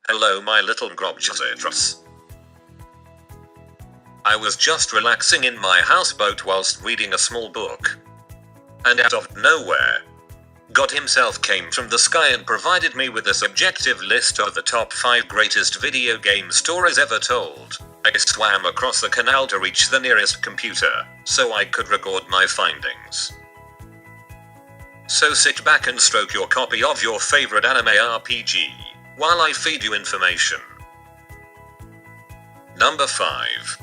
Hello my little grobjazatras. I was just relaxing in my houseboat whilst reading a small book. And out of nowhere, God himself came from the sky and provided me with a subjective list of the top 5 greatest video game stories ever told. I swam across the canal to reach the nearest computer, so I could record my findings. So sit back and stroke your copy of your favorite anime RPG, while I feed you information. Number 5.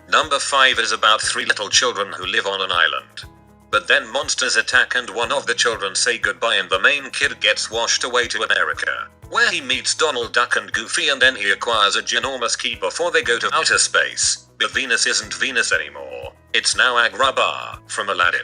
Number 5 is about 3 little children who live on an island. But then monsters attack and one of the children say goodbye and the main kid gets washed away to America, where he meets Donald Duck and Goofy and then he acquires a ginormous key before they go to outer space. But Venus isn't Venus anymore, it's now Agrabah, from Aladdin.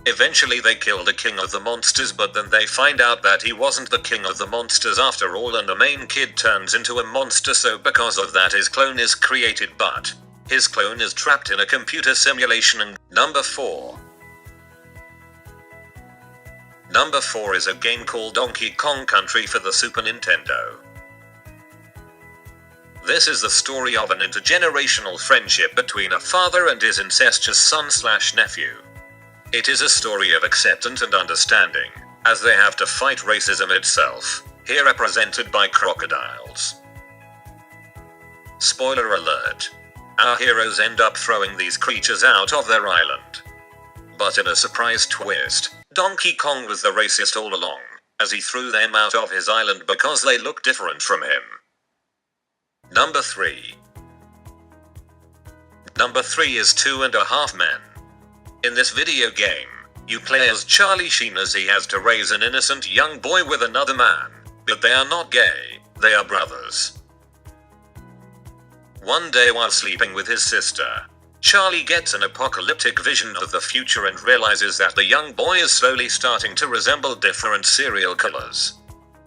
Eventually they kill the king of the monsters, but then they find out that he wasn't the king of the monsters after all, and the main kid turns into a monster, so because of that his clone is created, but his clone is trapped in a computer simulation. And Number 4. Number 4 is a game called Donkey Kong Country for the Super Nintendo. This is the story of an intergenerational friendship between a father and his incestuous son/nephew. It is a story of acceptance and understanding, as they have to fight racism itself, here represented by crocodiles. Spoiler alert. Our heroes end up throwing these creatures out of their island. But in a surprise twist, Donkey Kong was the racist all along, as he threw them out of his island because they look different from him. Number 3. Number 3 is 2.5 Men. In this video game, you play as Charlie Sheen as he has to raise an innocent young boy with another man, but they are not gay, they are brothers. One day while sleeping with his sister, Charlie gets an apocalyptic vision of the future and realizes that the young boy is slowly starting to resemble different serial killers,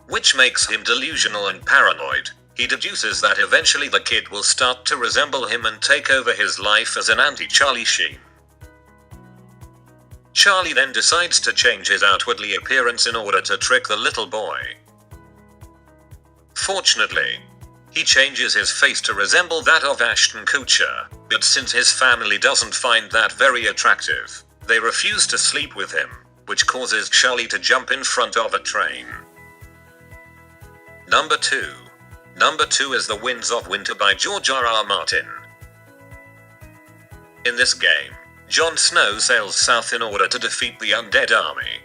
which makes him delusional and paranoid. He deduces that eventually the kid will start to resemble him and take over his life as an anti-Charlie Sheen. Charlie then decides to change his outwardly appearance in order to trick the little boy. Fortunately, he changes his face to resemble that of Ashton Kutcher, but since his family doesn't find that very attractive, they refuse to sleep with him, which causes Charlie to jump in front of a train. Number 2. Number 2 is The Winds of Winter by George R.R. Martin. In this game, Jon Snow sails south in order to defeat the undead army.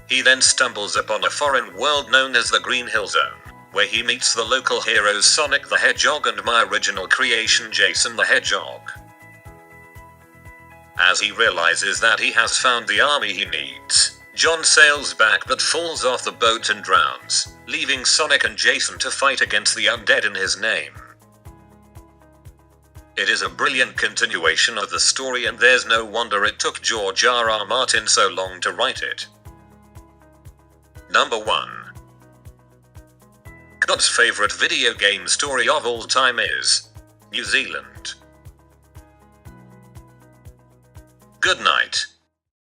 He then stumbles upon a foreign world known as the Green Hill Zone, where he meets the local heroes Sonic the Hedgehog and my original creation Jason the Hedgehog. As he realizes that he has found the army he needs, Jon sails back but falls off the boat and drowns, leaving Sonic and Jason to fight against the undead in his name. It is a brilliant continuation of the story, and there's no wonder it took George R.R. Martin so long to write it. Number 1. God's favorite video game story of all time is New Zealand. Good night.